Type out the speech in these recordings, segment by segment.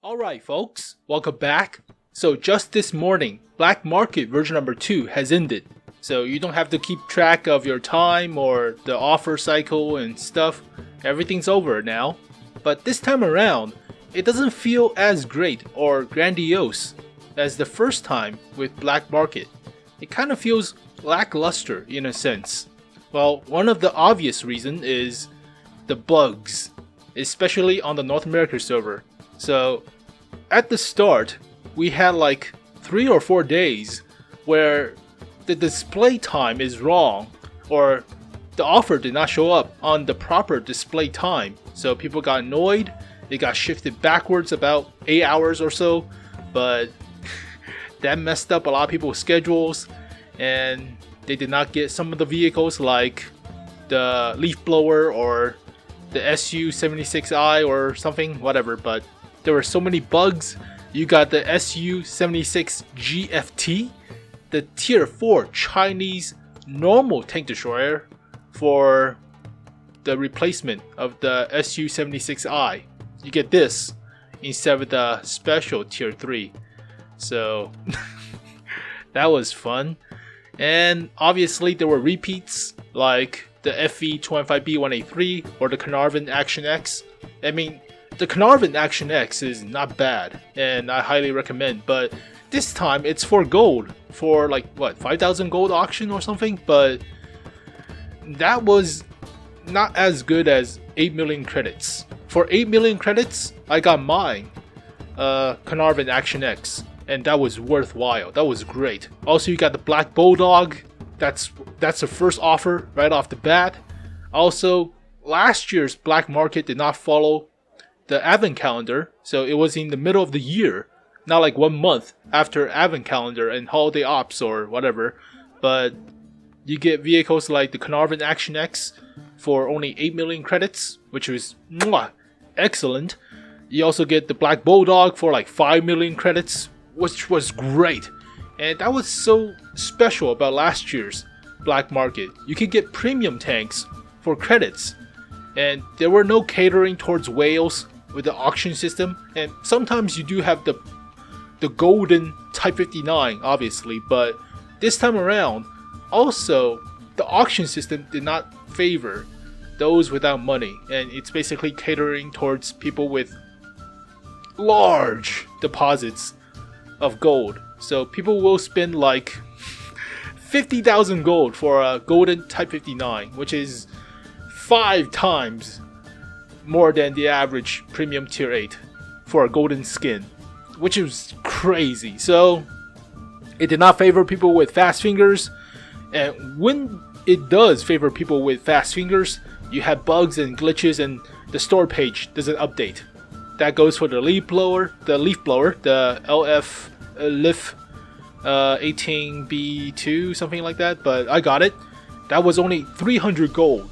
Alright folks, welcome back. So just this morning, Black Market version number 2 has ended. So you don't have to keep track of your time or the offer cycle and stuff. Everything's over now. But this time around, it doesn't feel as great or grandiose as the first time with Black Market. It kind of feels lackluster in a sense. Well, one of the obvious reasons is the bugs, especially on the North America server. So at the start, we had like 3 or 4 days where the display time is wrong, or the offer did not show up on the proper display time. So people got annoyed, it got shifted backwards about 8 hours or so, but that messed up a lot of people's schedules, and they did not get some of the vehicles like the leaf blower or the SU-76i or something, whatever, but there were so many bugs. You got the SU-76 GFT, the tier 4 Chinese normal tank destroyer for the replacement of the SU-76i. You get this instead of the special tier 3. So that was fun. And obviously there were repeats like the FV25B183 or the Carnarvon Action X. I mean, the Carnarvon Action X is not bad and I highly recommend, but this time it's for gold, for like what, 5,000 gold auction or something, but that was not as good as 8 million credits. For 8 million credits, I got mine, Carnarvon Action X, and that was worthwhile. That was great. Also, you got the Black Bulldog. That's the first offer right off the bat. Also, last year's Black Market did not follow the Advent calendar, so it was in the middle of the year, not like 1 month after Advent calendar and holiday ops or whatever. But you get vehicles like the Carnarvon Action X for only 8 million credits, which was excellent. You also get the Black Bulldog for like 5 million credits, which was great. And that was so special about last year's Black Market. You could get premium tanks for credits, and there were no catering towards whales with the auction system. And sometimes you do have the golden Type 59, obviously, but this time around, also the auction system did not favor those without money, and it's basically catering towards people with large deposits of gold. So people will spend like 50,000 gold for a golden Type 59, which is 5 times more than the average premium tier 8 for a golden skin, which is crazy. So it did not favor people with fast fingers, and when it does favor people with fast fingers, you have bugs and glitches and the store page doesn't update. That goes for the leaf blower, the LF LIF 18B2, something like that, but I got it. That was only 300 gold,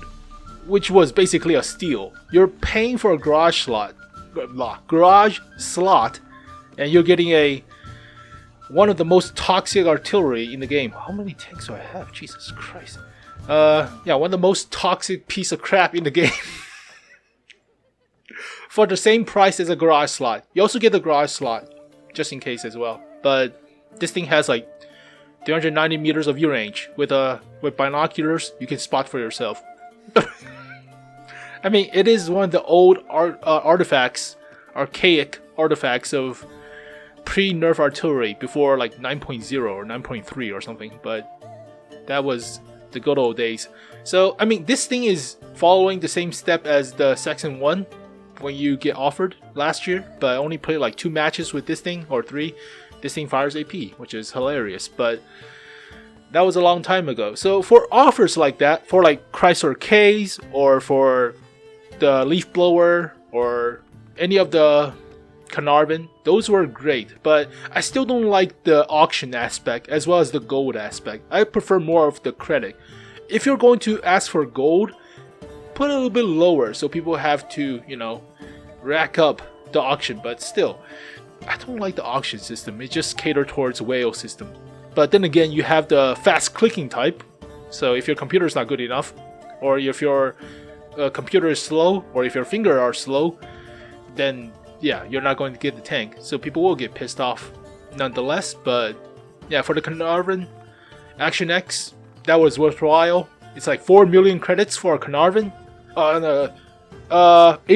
which was basically a steal. You're paying for a garage slot, and you're getting one of the most toxic artillery in the game. How many tanks do I have? Jesus Christ. Yeah, one of the most toxic piece of crap in the game. For the same price as a garage slot. You also get the garage slot, just in case as well. But this thing has like 390 meters of view range. With binoculars, you can spot for yourself. I mean, it is one of the old artifacts, archaic artifacts of pre-nerf artillery before like 9.0 or 9.3 or something. But that was the good old days. So, I mean, this thing is following the same step as the Saxon 1 when you get offered last year, but I only played like 2 matches with this thing, or 3. This thing fires AP, which is hilarious, but that was a long time ago. So for offers like that, for like Chrysler K's, or for the leaf blower, or any of the Carnarvon, those were great, but I still don't like the auction aspect as well as the gold aspect. I prefer more of the credit. If you're going to ask for gold, put it a little bit lower so people have to, rack up the auction, but still, I don't like the auction system. It just caters towards whale system. But then again, you have the fast clicking type. So if your computer is not good enough, or if your computer is slow, or if your finger are slow, then yeah, you're not going to get the tank, so people will get pissed off nonetheless. But yeah, for the Carnarvon Action X, that was worthwhile. It's like 4 million credits for a Carnarvon. 8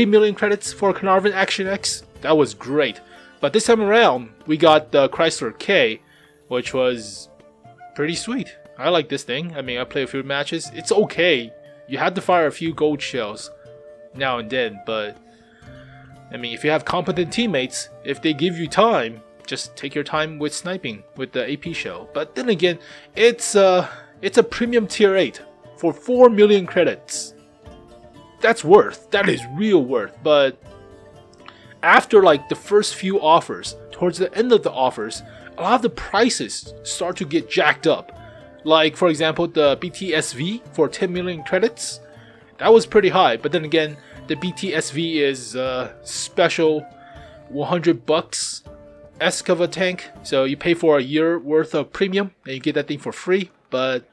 million credits for Carnarvon Action X. That was great. But this time around, we got the Chrysler K, which was pretty sweet. I like this thing. I mean, I play a few matches. It's okay. You had to fire a few gold shells now and then, but I mean, if you have competent teammates, if they give you time, just take your time with sniping with the AP shell. But then again, it's a premium tier 8 for 4 million credits. That's worth. That is real worth. But after like the first few offers, towards the end of the offers, a lot of the prices start to get jacked up. Like for example, the BTSV for 10 million credits, that was pretty high. But then again, the BTSV is special 100 bucks esque of a tank, so you pay for a year worth of premium and you get that thing for free. But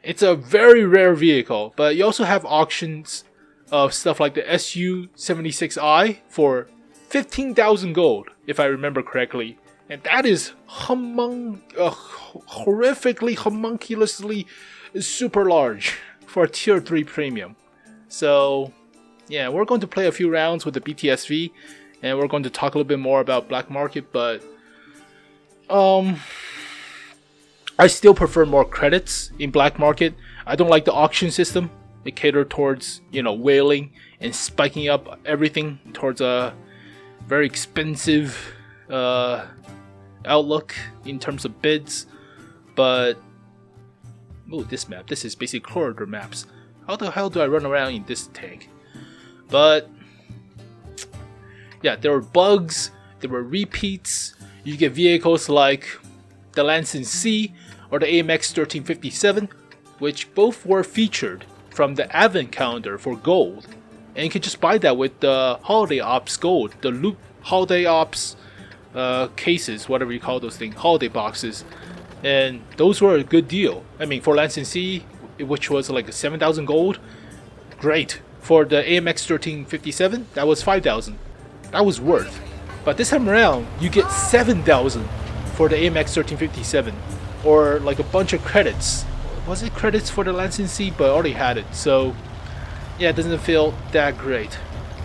it's a very rare vehicle. But you also have auctions of stuff like the SU-76I for 15,000 gold, if I remember correctly, and that is horrifically, homunculously super large for a tier 3 premium. So yeah, we're going to play a few rounds with the BTSV, and we're going to talk a little bit more about black market. But I still prefer more credits in black market. I don't like the auction system. It caters towards, you know, whaling and spiking up everything towards a very expensive outlook in terms of bids. But oh, this map, this is basically corridor maps. How the hell do I run around in this tank? But yeah, there were bugs, there were repeats. You get vehicles like the Lancing C or the AMX 1357, which both were featured from the Advent calendar for gold. And you can just buy that with the Holiday Ops gold, the loot Holiday Ops cases, whatever you call those things, holiday boxes. And those were a good deal. I mean, for Lancing C, which was like 7,000 gold, great. For the AMX 1357, that was 5,000. That was worth. But this time around, you get 7,000 for the AMX 1357, or like a bunch of credits. Was it credits for the Lancing C? But I already had it, so yeah, it doesn't feel that great.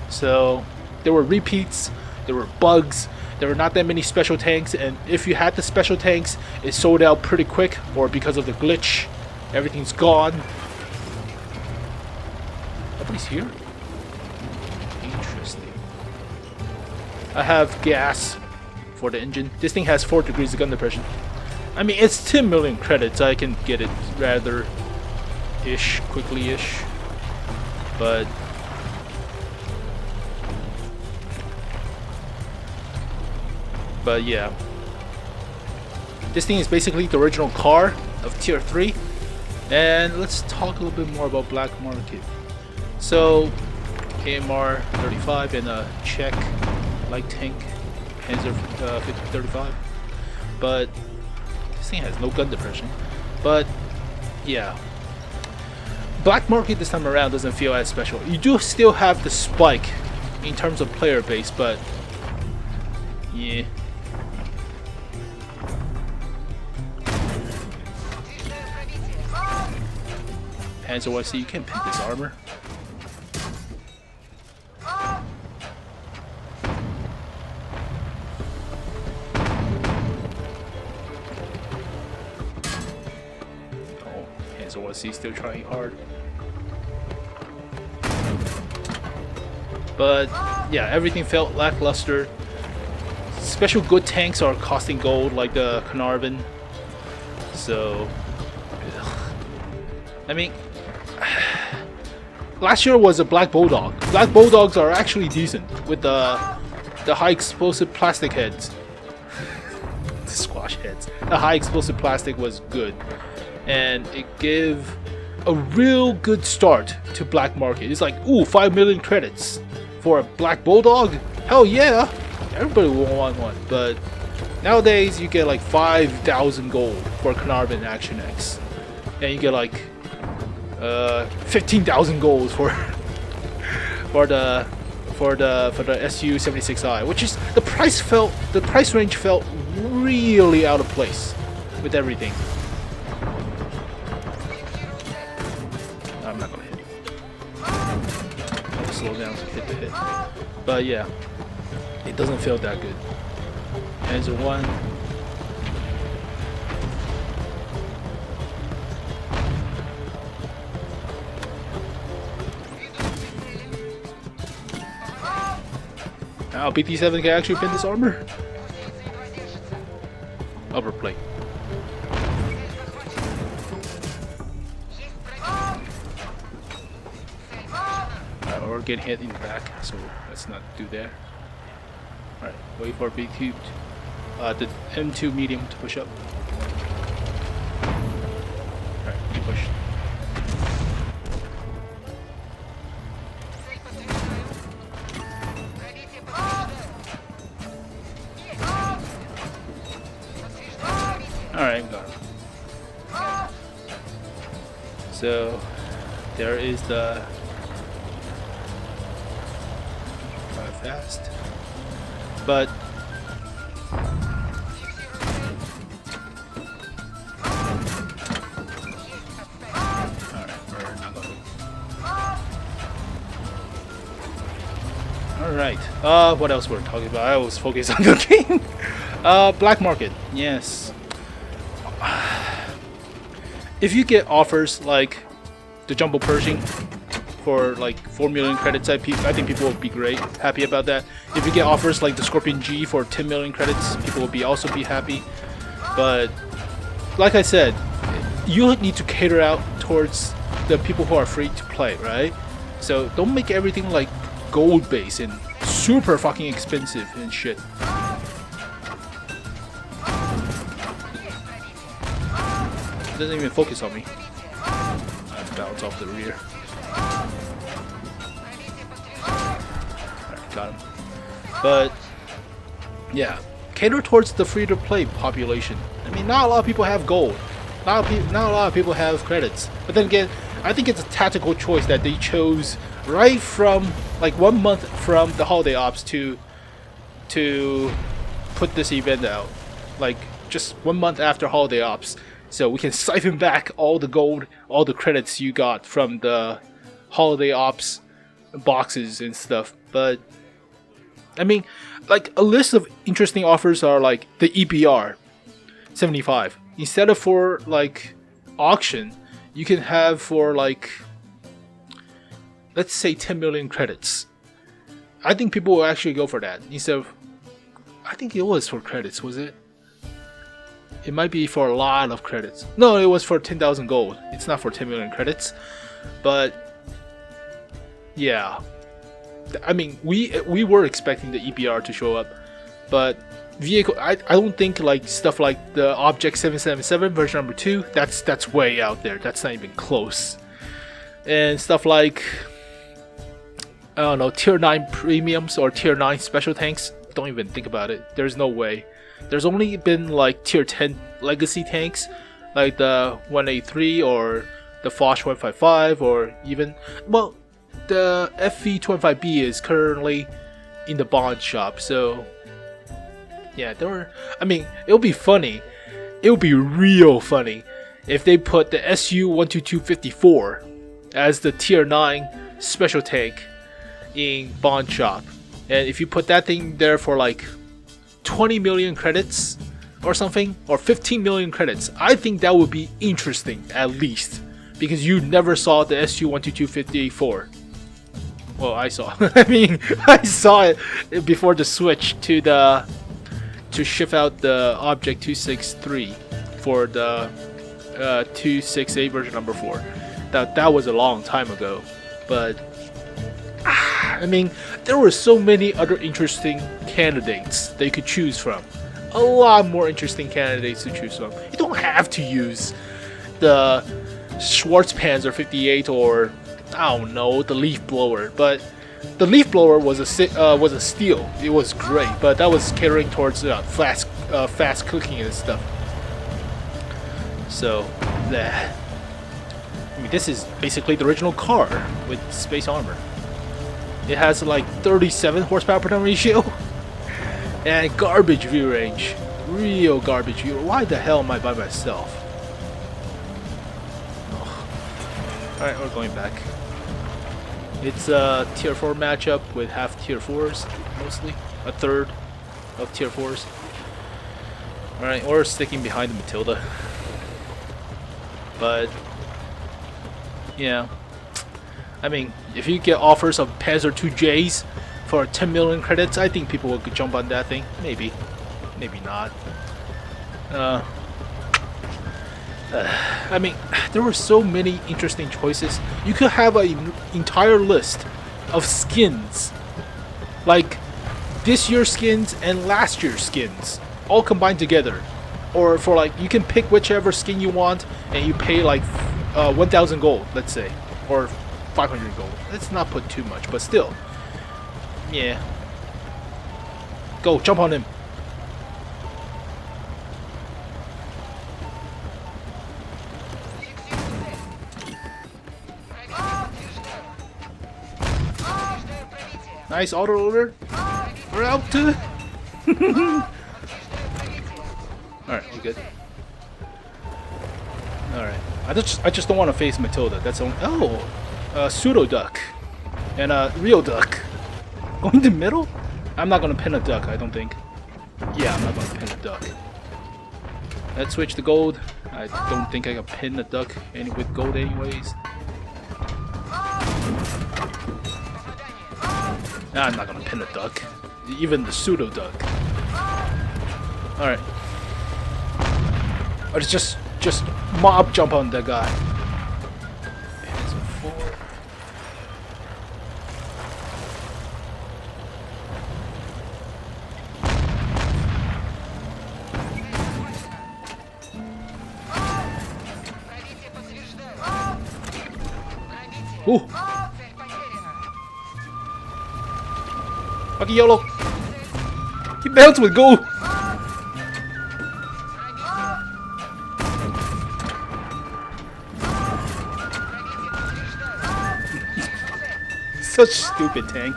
So there were repeats, there were bugs, there were not that many special tanks, and if you had the special tanks, it sold out pretty quick, or because of the glitch, everything's gone. Nobody's here? Interesting. I have gas for the engine. This thing has 4 degrees of gun depression. I mean, it's 10 million credits. I can get it rather quickly-ish. But yeah. This thing is basically the original car of tier 3. And let's talk a little bit more about black market. So, KMR 35 and a Czech light tank Panzer 35. But this thing has no gun depression. But yeah, black market this time around doesn't feel as special. You do still have the spike in terms of player base, but yeah. Panzer 1C, you can't pick this armor. Panzer 1C still trying hard. But yeah, everything felt lackluster. Special good tanks are costing gold, like the Carnarvon. So, ugh. I mean, last year was a Black Bulldog. Black Bulldogs are actually decent with the high explosive plastic heads. The squash heads. The high explosive plastic was good, and it gave a real good start to black market. It's like, ooh, 5 million credits for a Black Bulldog? Hell yeah! Everybody will want one. But nowadays you get like 5,000 gold for Carnarvon Action X, and you get like 15,000 gold for the for the SU-76i, which is the price range felt really out of place with everything. I'm not gonna hit you. I'll slow down to hit the hit. But yeah, it doesn't feel that good. There's a 1. Now BT7 can actually pin this armor. Upper plate. Or get hit in the back, so let's not do that. Alright, wait for B2, the M2 medium to push up. Alright, push. Alright, got him. So, there is the fast, but alright, what else we're talking about? I was focused on the game. Black market, yes. If you get offers like the Jumbo Pershing for like 4 million credits, I think people will be happy about that. If you get offers like the Scorpion G for 10 million credits, people will also be happy. But like I said, you need to cater out towards the people who are free to play, right? So don't make everything like gold based and super fucking expensive and shit. It doesn't even focus on me. I bounce off the rear. Got him. But yeah, cater towards the free-to-play population. I mean, not a lot of people have gold. Not a lot of people have credits. But then again, I think it's a tactical choice that they chose right from like 1 month from the holiday ops to put this event out. Like just 1 month after holiday ops, so we can siphon back all the gold, all the credits you got from the holiday ops boxes and stuff. But I mean, like a list of interesting offers are like the EBR 75. Instead of for like auction, you can have for like, let's say 10 million credits. I think people will actually go for that instead of, I think it was for credits, was it? It might be for a lot of credits. No, it was for 10,000 gold. It's not for 10 million credits. But yeah, I mean, we were expecting the EBR to show up, but vehicle, I don't think like stuff like the Object 777 version number 2, that's way out there. That's not even close. And stuff like, I don't know, tier 9 premiums or tier 9 special tanks, don't even think about it. There's no way. There's only been like tier 10 legacy tanks, like the 183 or the Foch 155, or even, well, the FV25B is currently in the bond shop. So yeah, I mean, it'll be funny. It'll be real funny if they put the SU-12254 as the tier 9 special tank in bond shop. And if you put that thing there for like 20 million credits or something, or 15 million credits, I think that would be interesting at least, because you never saw the SU-12254. Well, I saw. I mean, I saw it before the switch to shift out the Object 263 for the 268 version number 4. That was a long time ago, but I mean, there were so many other interesting candidates they could choose from. A lot more interesting candidates to choose from. You don't have to use the Schwarzpanzer 58 or, I don't know, the leaf blower. But the leaf blower was a steal. It was great, but that was catering towards fast cooking and stuff. So, I mean, this is basically the original car with space armor. It has like 37 horsepower per ton ratio and garbage view range. Real garbage view. Why the hell am I by myself? Alright, we're going back. It's a tier 4 matchup with half tier 4s, mostly. A third of tier 4s. Alright, we're sticking behind the Matilda. But, yeah. I mean, if you get offers of Panzer 2Js for 10 million credits, I think people will jump on that thing. Maybe. Maybe not. I mean, there were so many interesting choices. You could have an entire list of skins, like this year's skins and last year's skins, all combined together. Or for like, you can pick whichever skin you want, and you pay like 1,000 gold, let's say, or 500 gold. Let's not put too much, but still, yeah. Go, jump on him. Nice auto loader. We're out to. Alright, we're good. Alright. I just don't want to face Matilda. That's only. Oh! Pseudo duck. And a real duck. Going to middle? I'm not gonna pin a duck, I don't think. Yeah, I'm not gonna pin a duck. Let's switch to gold. I don't think I can pin a duck with gold anyways. Nah, I'm not gonna pin a duck. Even the pseudo duck. Alright. Or just mob jump on that guy. Ooh! Fucking YOLO! He bounced with gold! Such stupid tank.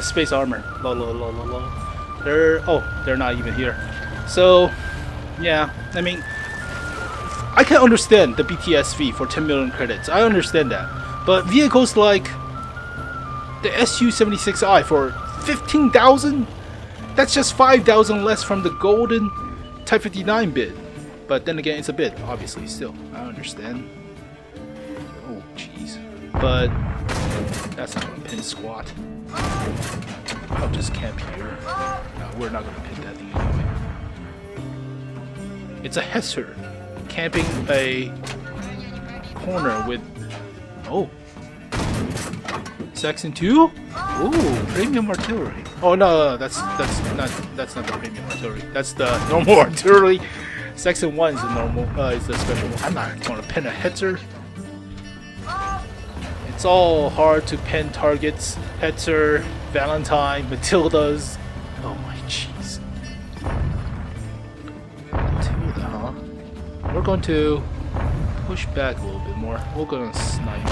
Space armor. Lol, lol, lol, lol, lol. They're not even here. So, yeah, I mean, I can understand the BTSV for 10 million credits. I understand that. But vehicles like the SU-76I for 15,000? That's just 5,000 less from the golden Type 59 bid. But then again, it's a bid, obviously, still. I understand. Oh, jeez. But that's not gonna pin squat. I'll just camp here. No, we're not gonna pin that thing anyway. It's a Hesser camping a corner with. Oh. Section 2? Ooh, premium artillery. Oh no, that's not the premium artillery. That's the normal artillery. Section 1 is the normal, is the special one. I'm not gonna pin a Hetzer. It's all hard to pin targets. Hetzer, Valentine, Matildas. Oh my jeez. Matilda, huh? We're going to push back a little bit more. We're gonna snipe.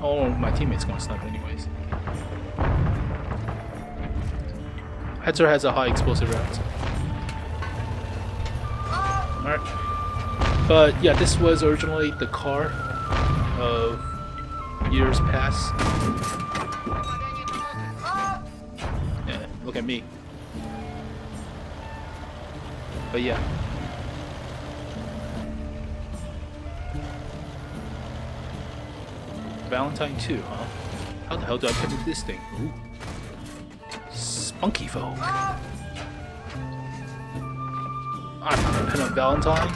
Oh, my teammate's gonna snipe anyways. Hetzer has a high explosive rounds. Alright. But yeah, this was originally the car of years past. Yeah, look at me. But yeah. Valentine 2, huh? How the hell do I pick this thing? Ooh. Spunky folk. I'm not gonna pin up Valentine.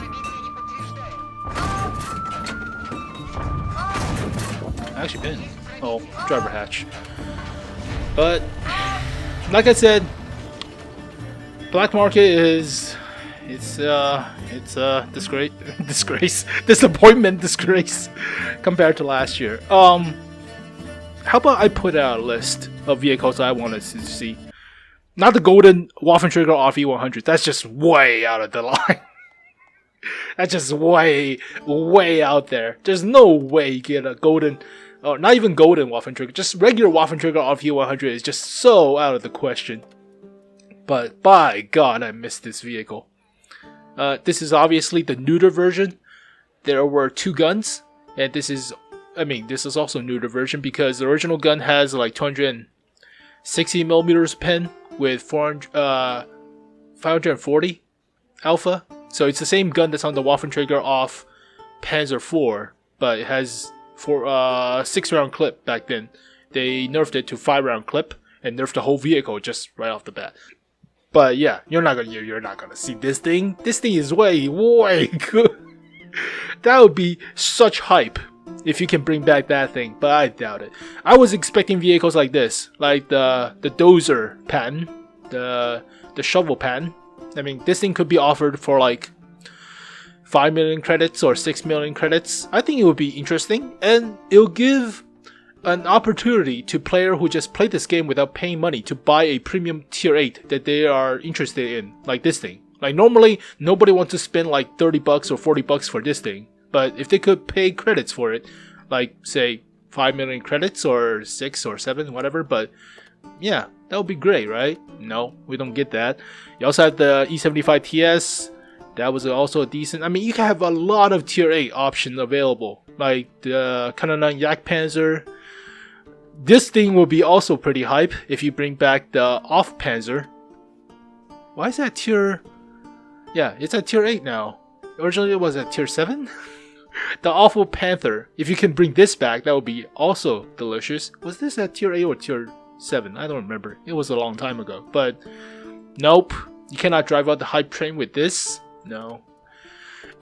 I actually pinned. Oh, driver hatch. But like I said, black market is it's a disgrace, disappointment, disgrace compared to last year. How about I put out a list of vehicles I wanted to see? Not the golden Waffentrigger RV100. That's just way out of the line. That's just way out there. There's no way you get a golden Oh, not even golden Waffentrigger, just regular Waffentrigger on V100 is just so out of the question. But by God, I missed this vehicle. This is obviously the neuter version. There were 2 guns, and this is also neuter version because the original gun has like 260mm pen with 540 alpha. So it's the same gun that's on the Waffentrigger off Panzer IV, but it has 6-round clip back then. They nerfed it to 5-round clip and nerfed the whole vehicle just right off the bat. But yeah, you're not gonna see this thing. This thing is way good. That would be such hype if you can bring back that thing, but I doubt it. I was expecting vehicles like this, like the dozer pattern, the shovel pattern. I mean, this thing could be offered for like 5 million credits or 6 million credits. I think it would be interesting, and it'll give an opportunity to players who just play this game without paying money to buy a premium tier 8 that they are interested in, like this thing. Like normally, nobody wants to spend like $30 or $40 for this thing, but if they could pay credits for it, like say 5 million credits or 6 or 7, whatever, but yeah, that would be great, right? No, we don't get that. You also have the E75 TS. That was also a decent. I mean, you can have a lot of tier 8 options available, like the Kanana Yak Panzer. This thing will be also pretty hype if you bring back the Off Panzer. Why is that tier? Yeah, it's at tier 8 now. Originally it was at tier 7. The Awful Panther. If you can bring this back, that would be also delicious. Was this at tier 8 or tier 7? I don't remember. It was a long time ago. But nope, you cannot drive out the hype train with this. No.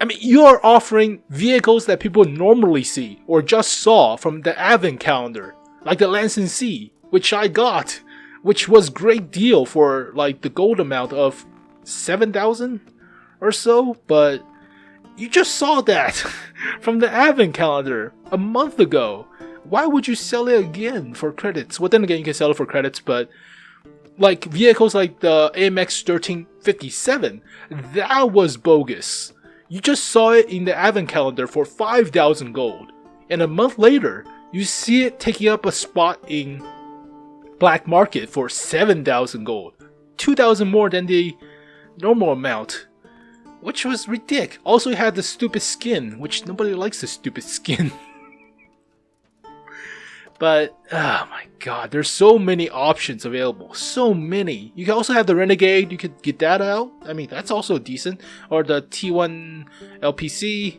I mean, you are offering vehicles that people normally see or just saw from the Advent calendar, like the Lancing C, which I got, which was great deal for like the gold amount of 7,000 or so, but you just saw that from the Advent calendar a month ago. Why would you sell it again for credits? Well, then again, you can sell it for credits, but like vehicles like the AMX 1357, that was bogus. You just saw it in the Advent calendar for 5,000 gold, and a month later, you see it taking up a spot in black market for 7,000 gold, 2,000 more than the normal amount, which was ridiculous. Also, it had the stupid skin, which nobody likes the stupid skin. But, oh my god, there's so many options available. So many. You can also have the Renegade, you could get that out. I mean, that's also decent. Or the T1 LPC,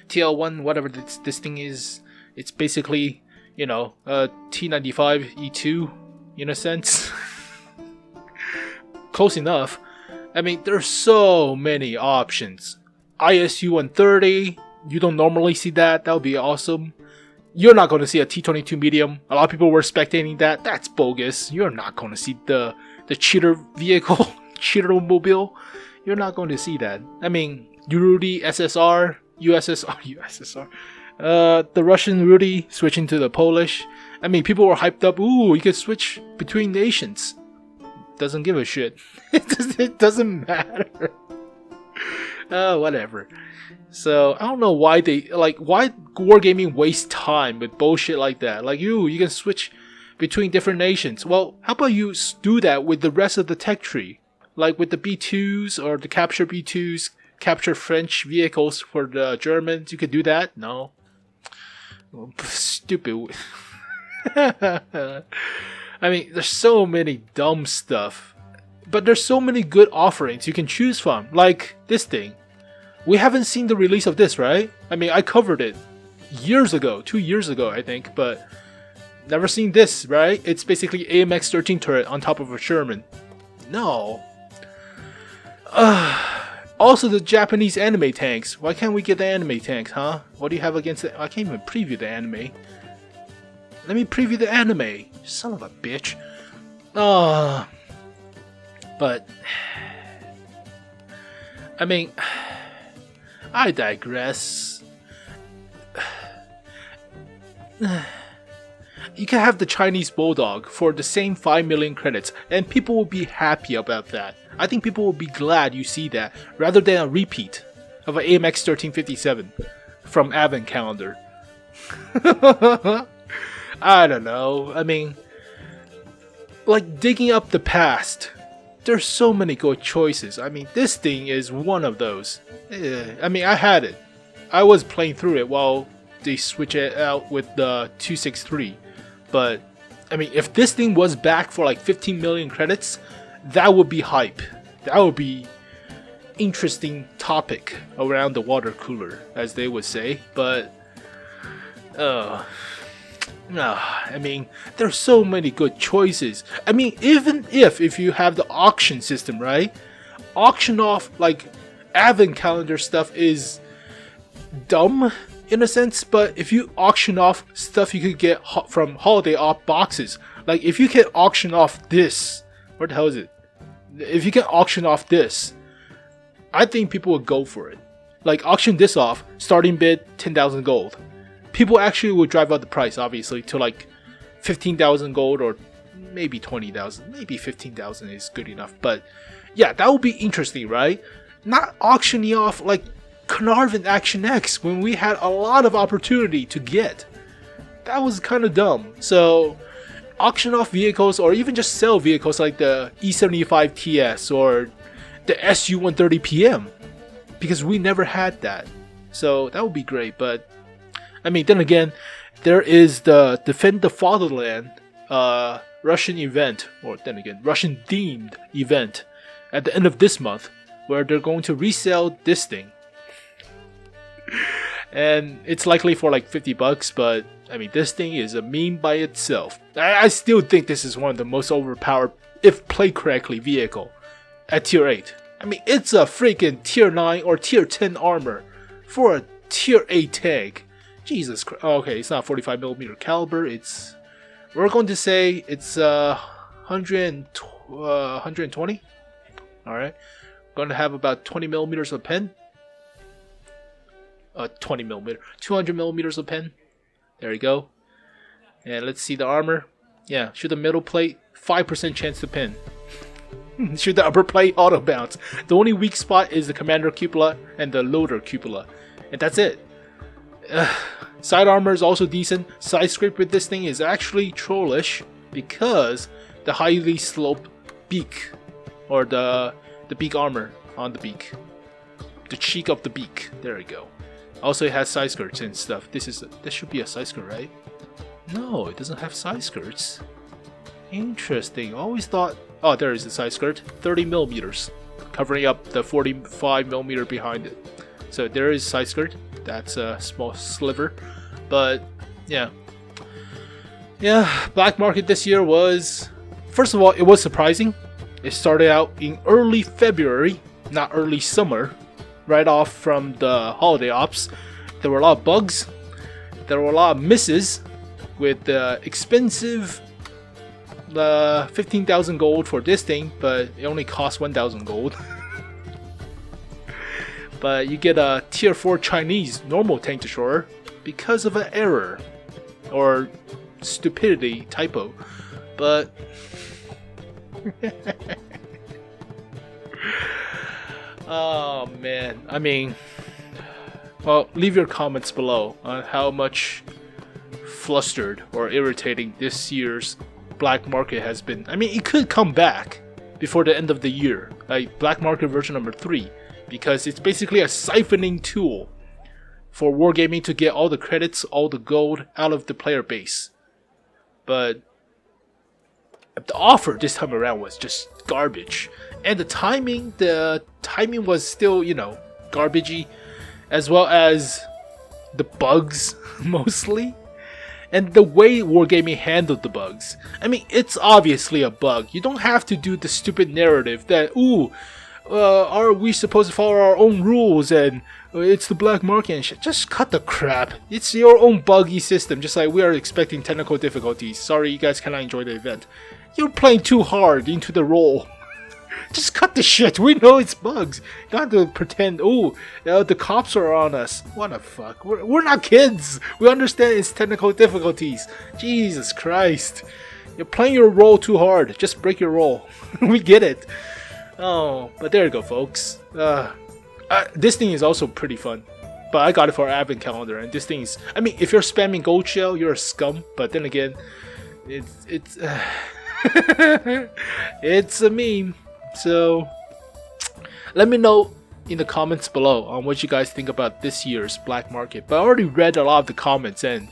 TL1, whatever this thing is. It's basically, you know, a T95 E2, in a sense. Close enough. I mean, there's so many options. ISU 130, you don't normally see that. That would be awesome. You're not going to see a T22 medium. A lot of people were spectating that. That's bogus. You're not going to see the cheater vehicle, cheater mobile. You're not going to see that. I mean, Rudy SSR, USSR. The Russian Rudy switching to the Polish. I mean, people were hyped up. Ooh, you could switch between nations. Doesn't give a shit. It doesn't matter. Whatever. So I don't know why why Wargaming waste time with bullshit like that. Like you can switch between different nations. Well, how about you do that with the rest of the tech tree? Like with the B2s or the capture B2s, capture French vehicles for the Germans. You could do that? No. Stupid. I mean, there's so many dumb stuff. But there's so many good offerings you can choose from. Like this thing. We haven't seen the release of this, right? I mean, I covered it years ago, 2 years ago, I think, but never seen this, right? It's basically AMX 13 turret on top of a Sherman. No. Also, the Japanese anime tanks. Why can't we get the anime tanks, huh? What do you have against it? I can't even preview the anime. Let me preview the anime. Son of a bitch. But I mean, I digress. You can have the Chinese Bulldog for the same 5 million credits, and people will be happy about that. I think people will be glad you see that, rather than a repeat of an AMX 1357 from Advent calendar. I don't know. I mean, like digging up the past, there's so many good choices. I mean, this thing is one of those. I mean, I had it. I was playing through it while they switch it out with the 263. But, I mean, if this thing was back for like 15 million credits, that would be hype. That would be interesting topic around the water cooler, as they would say. But, I mean, there's so many good choices. I mean, even if you have the auction system, right? Auction off, like, advent calendar stuff is dumb in a sense, but if you auction off stuff you could get from holiday off boxes, like if you can auction off this, where the hell is it? If you can auction off this, I think people would go for it. Like, auction this off, starting bid 10,000 gold. People actually would drive up the price, obviously, to like 15,000 gold or maybe 20,000. Maybe 15,000 is good enough. But yeah, that would be interesting, right? Not auctioning off like Carnarvon Action X when we had a lot of opportunity to get. That was kind of dumb. So auction off vehicles, or even just sell vehicles like the E75 TS or the SU130 PM, because we never had that. So that would be great. But I mean, then again, there is the Defend the Fatherland Russian event, or then again, Russian themed event at the end of this month, where they're going to resell this thing. And it's likely for like $50, but I mean, this thing is a meme by itself. I still think this is one of the most overpowered, if played correctly, vehicle at tier 8. I mean, it's a freaking tier 9 or tier 10 armor for a tier 8 tank. Jesus Christ. Oh, okay, it's not 45mm caliber. It's, we're going to say it's 120. All right, going to have about 20mm of pen. 20mm, 200mm of pen. There you go. And let's see the armor. Yeah, shoot the middle plate, 5% chance to pin. Shoot the upper plate, auto bounce. The only weak spot is the commander cupola and the loader cupola, and that's it. Side armor is also decent. Side script with this thing is actually trollish because the highly sloped beak, or the beak armor on the beak, the cheek of the beak. There we go. Also, it has side skirts and stuff. This should be a side skirt, right? No, it doesn't have side skirts. Interesting. Always thought. Oh, there is the side skirt. 30mm, covering up the 45mm behind it. So there is side skirt. That's a small sliver, but yeah. Black market this year was, first of all, it was surprising. It started out in early February, not early summer, right off from the holiday ops. There were a lot of bugs. There were a lot of misses with the expensive 15,000 gold for this thing, but it only costs 1,000 gold. But you get a tier 4 Chinese normal tank destroyer because of an error or stupidity typo. But oh man, I mean, well, leave your comments below on how much flustered or irritating this year's black market has been. I mean, it could come back before the end of the year, like black market version number 3. Because it's basically a siphoning tool for wargaming to get all the credits, all the gold out of the player base. But the offer this time around was just garbage. And the timing was still, you know, garbagey, as well as the bugs, mostly. And the way wargaming handled the bugs. I mean, it's obviously a bug. You don't have to do the stupid narrative that, ooh, are we supposed to follow our own rules and it's the black market and shit. Just cut the crap. It's your own buggy system, just like we are expecting technical difficulties. Sorry you guys cannot enjoy the event. You're playing too hard into the role. Just cut the shit. We know it's bugs. You don't have to pretend, oh, the cops are on us. What the fuck? We're not kids. We understand it's technical difficulties. Jesus Christ. You're playing your role too hard. Just break your role. We get it. Oh, but there you go, folks. This thing is also pretty fun. but I got it for advent calendar, and this thing is, I mean, if you're spamming gold shell, you're a scum, but then again, it's it's a meme. So let me know in the comments below on what you guys think about this year's black market. But I already read a lot of the comments, and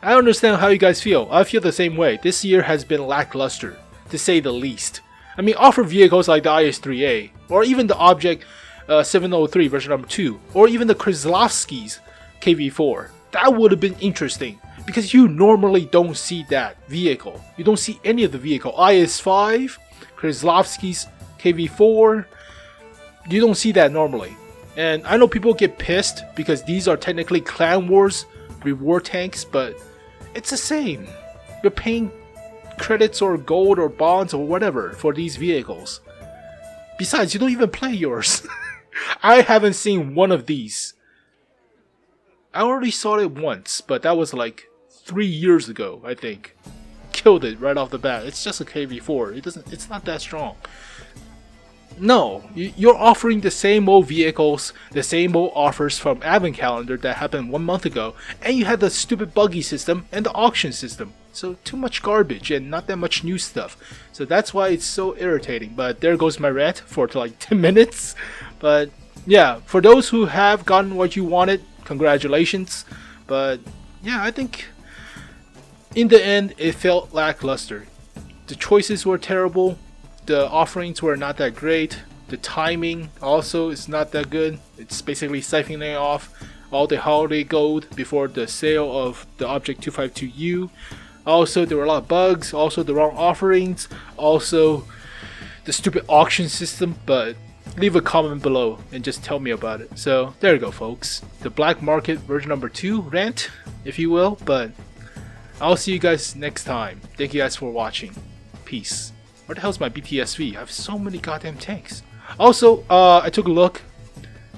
I understand how you guys feel. I feel the same way. This year has been lackluster, to say the least. I mean, offer vehicles like the IS-3A, or even the Object 703 version number 2, or even the Kraslovsky's KV4. That would have been interesting, because you normally don't see that vehicle. You don't see any of the vehicle. IS-5, Kraslovsky's KV4, you don't see that normally. And I know people get pissed because these are technically Clan Wars reward tanks, but it's the same. You're paying credits or gold or bonds or whatever for these vehicles. Besides, you don't even play yours. I haven't seen one of these. I already saw it once, but that was like 3 years ago, I think. Killed it right off the bat. It's just a KV4. It's not that strong. No, you're offering the same old vehicles, the same old offers from Advent Calendar that happened 1 month ago, and you had the stupid buggy system and the auction system. So too much garbage and not that much new stuff. So that's why it's so irritating. But there goes my rant for like 10 minutes. But yeah, for those who have gotten what you wanted, congratulations. But yeah, I think in the end it felt lackluster. The choices were terrible. The offerings were not that great. The timing also is not that good. It's basically siphoning off all the holiday gold before the sale of the Object 252U. Also, there were a lot of bugs. Also, the wrong offerings. Also, the stupid auction system. But leave a comment below and just tell me about it. So, there you go, folks. The black market version number 2 rant, if you will. But I'll see you guys next time. Thank you guys for watching. Peace. Where the hell's my BTSV? I have so many goddamn tanks. Also, I took a look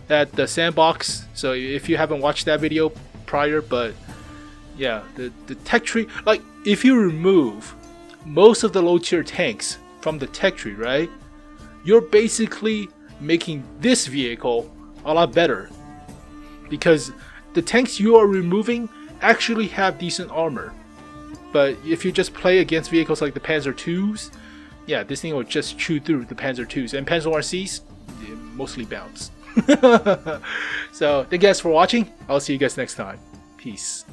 at the sandbox. So if you haven't watched that video prior, but yeah, the tech tree, like if you remove most of the low tier tanks from the tech tree, right? You're basically making this vehicle a lot better, because the tanks you are removing actually have decent armor. But if you just play against vehicles like the Panzer IIs, yeah, this thing will just chew through the Panzer IIs, and Panzer RCs mostly bounce. So thank you guys for watching. I'll see you guys next time. Peace.